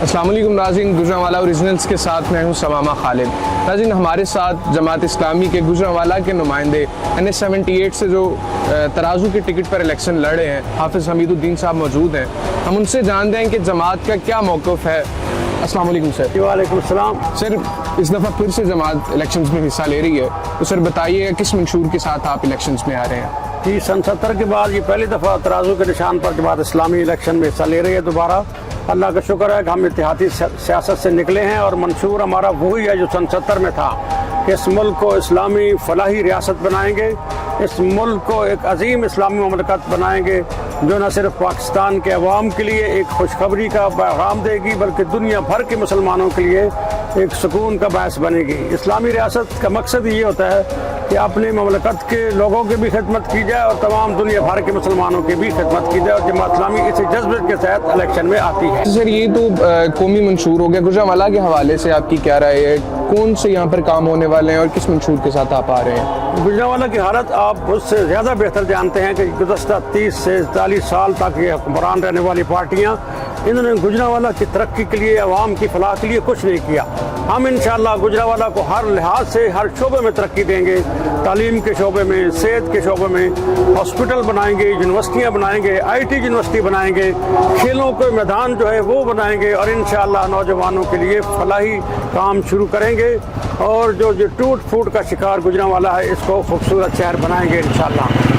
अस्सलाम वालेकुम नाज़रीन, गुजरांवाला ओरिजिनल्स के साथ मैं हूं समामा खालिद। नाज़रीन, हमारे साथ जमात इस्लामी के गुजरांवाला के नुमाइंदे NS78 से जो तराजू के टिकट पर इलेक्शन लड़े हैं, हाफिज़ हमीदुद्दीन साहब मौजूद हैं। हम उनसे जानते हैं कि जमात का क्या मौक़िफ़ है। अस्सलाम वालेकुम सर। वालेकुम सलाम। सर, इस दफ़ा फिर से जमात इलेक्शंस में हिस्सा ले रही है, तो सर बताइए किस मंशूर के साथ आप इलेक्शंस में आ रहे हैं? जी, सन 70 के बाद ये पहली दफ़ा तराजू के निशान पर जमात इस्लामी इलेक्शन में हिस्सा ले रही है दोबारा। अल्लाह का शुक्र है कि हम इत्तेहादी सियासत से निकले हैं और मंशूर हमारा वही है जो सन 70 में था कि इस मुल्क को इस्लामी फलाही रियासत बनाएंगे, इस मुल्क को एक अजीम इस्लामी ममलकत बनाएंगे जो न सिर्फ पाकिस्तान के अवाम के लिए एक खुशखबरी का पैगाम देगी बल्कि दुनिया भर के मुसलमानों के लिए एक सुकून का बायस बनेगी। इस्लामी रियासत का मकसद ये होता है कि अपने ममलकत के लोगों की भी खिदमत की जाए और तमाम दुनिया भर के मुसलमानों की भी खिदमत की जाए, और जमात इस्लामी इसी जज्बे के तहत इलेक्शन में आती है। सर, ये तो कौमी मंशूर हो गया, गुजरांवाला के हवाले से आपकी क्या राय है? कौन से यहाँ पर काम होने वाले हैं और किस मंशूर के साथ आप आ रहे हैं? गुजरांवाला की हालत आप उससे ज़्यादा बेहतर जानते हैं कि गुज़श्ता 30 से 40 साल तक ये हुक्मरान रहने वाली पार्टियाँ, इन्होंने गुजरांवाला की तरक्की के लिए, अवाम की फलाह के लिए कुछ नहीं किया। हम इंशाअल्लाह गुजरांवाला को हर लिहाज से हर शोबे में तरक्की देंगे, तालीम के शोबे में, सेहत के शोबे में, हॉस्पिटल बनाएंगे, यूनिवर्सिटियाँ बनाएंगे, IT यूनिवर्सिटी बनाएंगे, खेलों के मैदान जो है वो बनाएंगे और इंशाअल्लाह नौजवानों के लिए फलाही काम शुरू करेंगे और जो टूट फूट का शिकार गुजरांवाला है इसको खूबसूरत शहर बनाएंगे इंशाअल्लाह।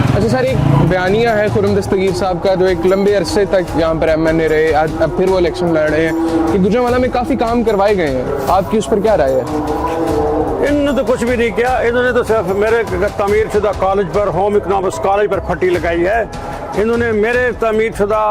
अच्छा सर, एक बयानिया है खुर्रम दस्तगीर साहब का, जो एक लंबे अरसे तक यहाँ पर MNA रहे, आज अब फिर वो इलेक्शन लड़ रहे हैं कि गुजरांवाला में काफ़ी काम करवाए गए हैं। आपकी उस पर क्या राय है? इन्होंने तो कुछ भी नहीं किया। इन्होंने तो सिर्फ मेरे तमीर शुदा कॉलेज पर, होम इकनॉमिक्स कॉलेज पर फटी लगाई है। इन्होंने मेरे तमीर शुदा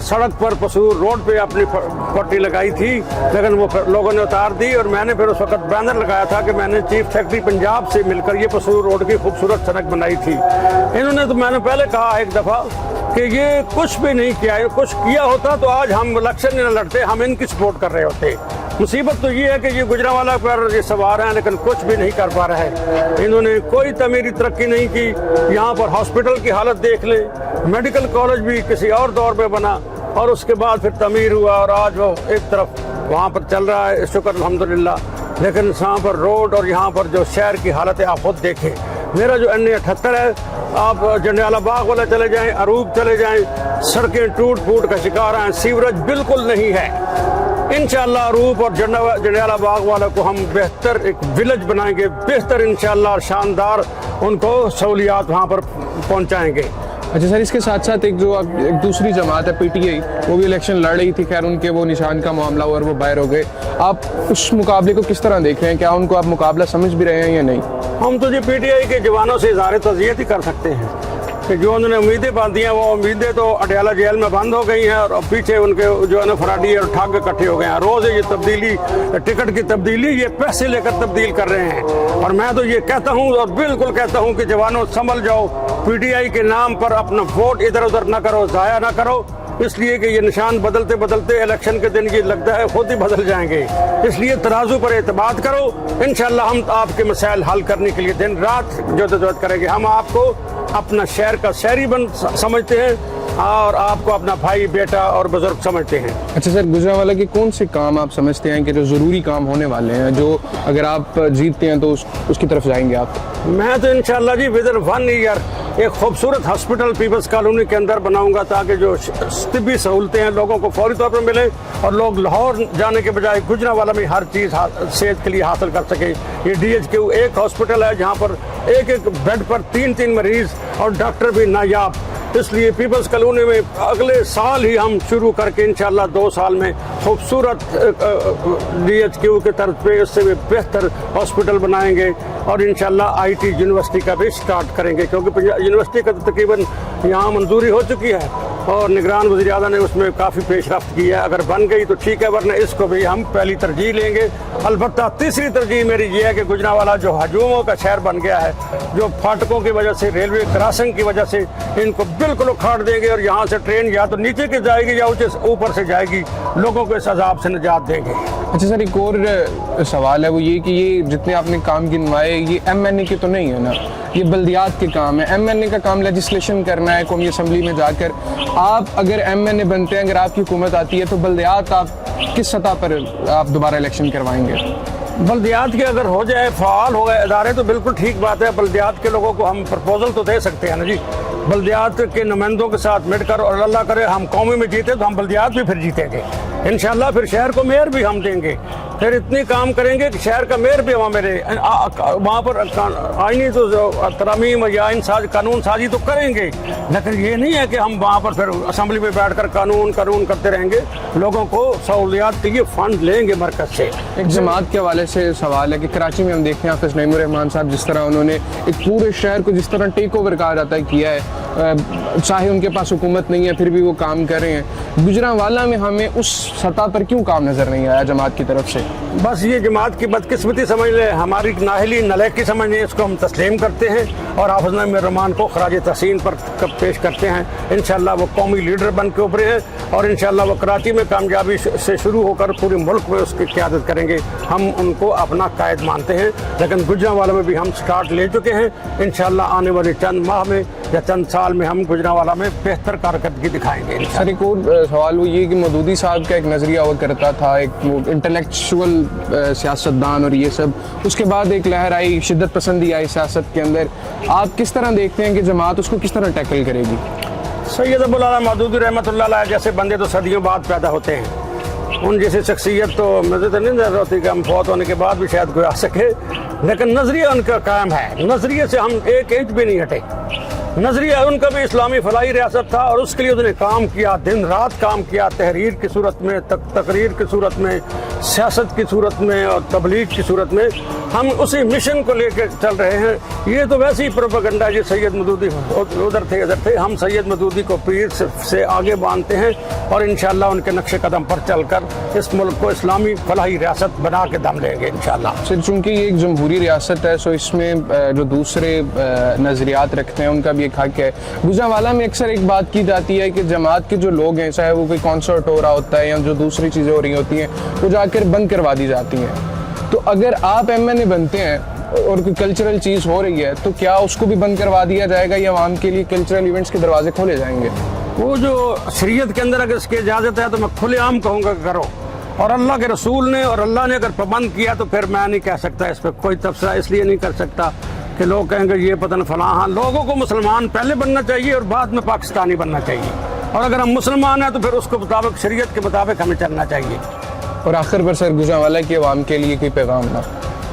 सड़क पर पसूर रोड पे अपनी पट्टी लगाई थी, लेकिन वो लोगों ने उतार दी और मैंने फिर उस वक्त बैनर लगाया था कि मैंने चीफ सेक्रेटरी पंजाब से मिलकर ये पसूर रोड की खूबसूरत सड़क बनाई थी। इन्होंने तो, मैंने पहले कहा एक दफ़ा कि ये कुछ भी नहीं किया, कुछ किया होता तो आज हम इलेक्शन न लड़ते, हम इनकी सपोर्ट कर रहे होते। मुसीबत तो ये है कि ये गुजरांवाला पर ये सवार हैं लेकिन कुछ भी नहीं कर पा रहे हैं। इन्होंने कोई तमीरी तरक्की नहीं की। यहाँ पर हॉस्पिटल की हालत देख ले, मेडिकल कॉलेज भी किसी और दौर पे बना और उसके बाद फिर तमीर हुआ और आज वो एक तरफ वहाँ पर चल रहा है, शुक्र अल्हम्दुलिल्लाह। लेकिन यहाँ पर रोड और यहाँ पर जो शहर की हालत है आप खुद देखें। मेरा जो NA78 है, आप जंडियाला बाग वाला चले जाएं, अरूब चले जाएं, सड़कें टूट फूट का शिकार हैं, सीवरेज बिल्कुल नहीं है। इंशाअल्लाह अरूब और जंडियाला बाग वाला को हम बेहतर एक विलेज बनाएंगे, बेहतर इंशाअल्लाह शानदार उनको सहूलियात वहाँ पर पहुँचाएंगे। अच्छा सर, इसके साथ साथ एक दूसरी जमात है PTI, वो भी इलेक्शन लड़ रही थी, खैर उनके वो निशान का मामला हुआ और वो बाहर हो गए। आप उस मुकाबले को किस तरह देख रहे हैं? क्या उनको आप मुकाबला समझ भी रहे हैं या नहीं? हम तो जी PTI के जवानों से इज़हार तज़ियत ही कर सकते हैं कि जो उन्होंने उम्मीदें बांधी हैं वो उम्मीदें तो अडयाला जेल में बंद हो गई हैं और पीछे उनके जो है ना फराडी और ठग इकट्ठे हो गए हैं। रोज़ ये तब्दीली, टिकट की तब्दीली ये पैसे लेकर तब्दील कर रहे हैं। और मैं तो ये कहता हूँ और बिल्कुल कहता हूँ कि जवानों संभल जाओ, PTI के नाम पर अपना वोट इधर उधर ना करो, ज़ाया ना करो, इसलिए कि ये निशान बदलते बदलते इलेक्शन के दिन ये लगता है खुद ही बदल जाएंगे। इसलिए तराजू पर एतमाद करो, इंशाअल्लाह हम आपके मसाइल हल करने के लिए दिन रात जद्दोजहद करेंगे। हम आपको अपना शहर का शहरी समझते हैं और आपको अपना भाई, बेटा और बुजुर्ग समझते हैं। अच्छा सर, गुजरांवाला के कौन से काम आप समझते हैं कि जो ज़रूरी काम होने वाले हैं, जो अगर आप जीतते हैं तो उसकी तरफ जाएंगे आप? मैं तो इंशाअल्लाह जी विदिन 1 ईयर एक खूबसूरत हॉस्पिटल पीपल्स कॉलोनी के अंदर बनाऊंगा ताकि जो तिब्बी सहूलतें हैं लोगों को फौरी तौर पर मिले और लोग लाहौर जाने के बजाय गुजरांवाला में हर चीज़ सेहत के लिए हासिल कर सके। ये DHQ एक हॉस्पिटल है जहाँ पर एक बेड पर 3 मरीज और डॉक्टर भी नायाब। इसलिए पीपल्स कॉलोनी में अगले साल ही हम शुरू करके इंशाअल्लाह 2 साल में खूबसूरत DHQ के तर्ज पे इससे भी बेहतर हॉस्पिटल बनाएंगे और इंशाअल्लाह IT यूनिवर्सिटी का भी स्टार्ट करेंगे, क्योंकि यूनिवर्सिटी का तो तकरीबन यहाँ मंजूरी हो चुकी है और निगरान वज़ीर आज़म ने उसमें काफ़ी पेशरफ्त की है। अगर बन गई तो ठीक है, वरना इसको भी हम पहली तरजीह लेंगे। अलबत्ता तीसरी तरजीह मेरी ये है कि गुजरांवाला जो हजूमों का शहर बन गया है, जो फाटकों की वजह से, रेलवे क्रॉसिंग की वजह से इनको बिल्कुल उखाड़ देंगे और यहाँ से ट्रेन या तो नीचे की जाएगी या ऊपर से जाएगी, लोगों को इस अजाब से निजात देंगे। अच्छा सर, एक और सवाल है, वो ये कि ये जितने आपने काम गिनवाए ये MNA के तो नहीं है ना? یہ بلدیات کے کام ہے. ایم این اے کا کام لیجسلیشن کرنا ہے قومی اسمبلی میں جا کر. آپ اگر ایم این اے بنتے ہیں, اگر آپ کی حکومت آتی ہے, تو بلدیات آپ کس سطح پر آپ دوبارہ الیکشن کروائیں گے؟ بلدیات کے اگر ہو جائے, فعال ہو گئے ادارے تو بالکل ٹھیک بات ہے. بلدیات کے لوگوں کو ہم پرپوزل تو دے سکتے ہیں نا جی. بلدیات کے نمائندوں کے ساتھ مل کر, اور اللہ کرے ہم قومی میں جیتے تو ہم بلدیات بھی پھر جیتیں گے انشاءاللہ. پھر شہر کو میئر بھی ہم دیں گے. پھر اتنی کام کریں گے کہ شہر کا میئر بھی وہاں پر آئینی تو ترامیم یا قانون سازی تو کریں گے, لیکن یہ نہیں ہے کہ ہم وہاں پر پھر اسمبلی میں بیٹھ کر قانون کرتے رہیں گے. لوگوں کو سہولیات کے لیے فنڈ لیں گے مرکز سے. ایک جماعت کے حوالے سے سوال ہے کہ کراچی میں ہم دیکھتے ہیں حافظ نعیم الرحمان صاحب, جس طرح انہوں نے ایک پورے شہر کو جس طرح ٹیک اوور کہا جاتا ہے کیا ہے, چاہے ان کے پاس حکومت نہیں ہے پھر بھی وہ کام کر رہے ہیں. گجرانوالہ میں ہمیں اس سطح پر کیوں کام نظر نہیں آیا جماعت کی طرف سے؟ بس یہ جماعت کی بدقسمتی سمجھ لیں, ہماری نااہلی نلیکی سمجھ لیں, اس کو ہم تسلیم کرتے ہیں اور حافظ نعیم الرحمان کو خراج تحسین پر پیش کرتے ہیں. انشاءاللہ وہ قومی لیڈر بن کے ابھرے ہیں اور انشاءاللہ وہ کراچی میں کامیابی سے شروع ہو کر پورے ملک میں اس کی قیادت کریں گے. ہم ان کو اپنا قائد مانتے ہیں, لیکن گجرانوالہ میں بھی ہم سٹارٹ لے چکے ہیں. انشاءاللہ آنے والے چند ماہ میں یا چند سال میں ہم گجرانوالہ میں بہتر کارکردگی دکھائیں گے. سر ایک اور سوال وہ یہ کہ مودودی صاحب کا ایک نظریہ ہوا کرتا تھا, ایک انٹلیکچوئل سیاستدان اور یہ سب, اس کے بعد ایک لہر آئی, شدت پسندی آئی سیاست کے اندر. آپ کس طرح دیکھتے ہیں کہ جماعت اس کو کس طرح ٹیکل کرے گی؟ سید ابوالعلا مودودی رحمۃ اللہ علیہ جیسے بندے تو صدیوں بعد پیدا ہوتے ہیں. ان جیسی شخصیت تو مجھے تو نہیں نظر ہوتی کہ ہم فوت ہونے کے بعد بھی شاید کوئی آ سکے, لیکن نظریہ ان کا قائم ہے. نظریے سے ہم ایک انچ بھی نہیں ہٹے. نظریہ ان کا بھی اسلامی فلاحی ریاست تھا اور اس کے لیے انہوں نے کام کیا, دن رات کام کیا, تحریر کی صورت میں, تقریر کی صورت میں, سیاست کی صورت میں اور تبلیغ کی صورت میں. ہم اسی مشن کو لے کے چل رہے ہیں. یہ تو ویسے ہی پروپیگنڈا جی سید مودودی ادھر تھے. ہم سید مودودی کو پیر سے آگے باندھتے ہیں اور انشاءاللہ ان کے نقش قدم پر چل کر اس ملک کو اسلامی فلاحی ریاست بنا کے دم لیں گے انشاءاللہ. سر چونکہ یہ ایک جمہوری ریاست ہے, سو اس میں جو دوسرے نظریات رکھتے ہیں ان کا بھی ایک حق ہے. گجرانوالہ میں اکثر ایک بات کی جاتی ہے کہ جماعت کے جو لوگ ہیں, چاہے وہ کوئی کانسرٹ ہو رہا ہوتا ہے یا جو دوسری چیزیں ہو رہی ہوتی ہیں, وہ جا کر بند کروا دی جاتی ہیں. تو اگر آپ ایم این اے بنتے ہیں اور کوئی کلچرل چیز ہو رہی ہے تو کیا اس کو بھی بند کروا دیا جائے گا یا عوام کے لیے کلچرل ایونٹس کے دروازے کھولے جائیں گے؟ وہ جو شریعت کے اندر اگر اس کی اجازت ہے تو میں کھلے عام کہوں گا کہ کرو, اور اللہ کے رسول نے اور اللہ نے اگر پابند کیا تو پھر میں نہیں کہہ سکتا اس پہ کوئی تبصرہ, اس لیے نہیں کر سکتا کہ لوگ کہیں گے یہ پتہ نہیں فلاں. ہاں, لوگوں کو مسلمان پہلے بننا چاہیے اور بعد میں پاکستانی بننا چاہیے, اور اگر ہم مسلمان ہیں تو پھر اس کو مطابق شریعت کے مطابق ہمیں چلنا چاہیے. اور آخر پر سر گجرانوالہ کی عوام کے لیے کوئی پیغام نہ؟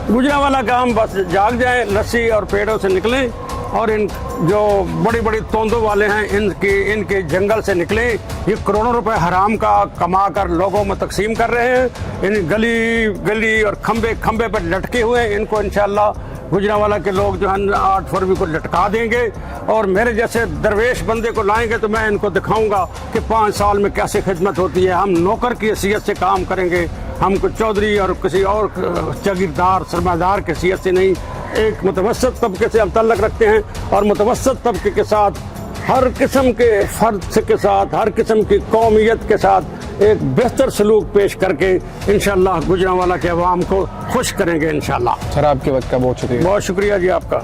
گجرانوالہ کا ہم بس جاگ جائیں, لسی اور پیڑوں سے نکلیں اور ان جو بڑی بڑی توندوں والے ہیں ان کے جنگل سے نکلیں. یہ کروڑوں روپے حرام کا کما کر لوگوں میں تقسیم کر رہے ہیں. ان گلی اور کھمبے پر لٹکے ہوئے ہیں. ان کو انشاءاللہ گجرانوالہ کے لوگ جو ہیں 8 فروری کو لٹکا دیں گے, اور میرے جیسے درویش بندے کو لائیں گے تو میں ان کو دکھاؤں گا کہ 5 سال میں کیسے خدمت ہوتی ہے. ہم نوکر کی حیثیت سے کام کریں گے, ہم کو چودھری اور کسی اور جاگیردار سرمایہ دار کی حیثیت سے نہیں, ایک متوسط طبقے سے ہم تعلق رکھتے ہیں, اور متوسط طبقے کے ساتھ ہر قسم کے فرد کے ساتھ, ہر قسم کی قومیت کے ساتھ ایک بہتر سلوک پیش کر کے انشاءاللہ گجرانوالہ کے عوام کو خوش کریں گے انشاءاللہ. سر آپ کے وقت کا بہت شکریہ. بہت شکریہ جی آپ کا.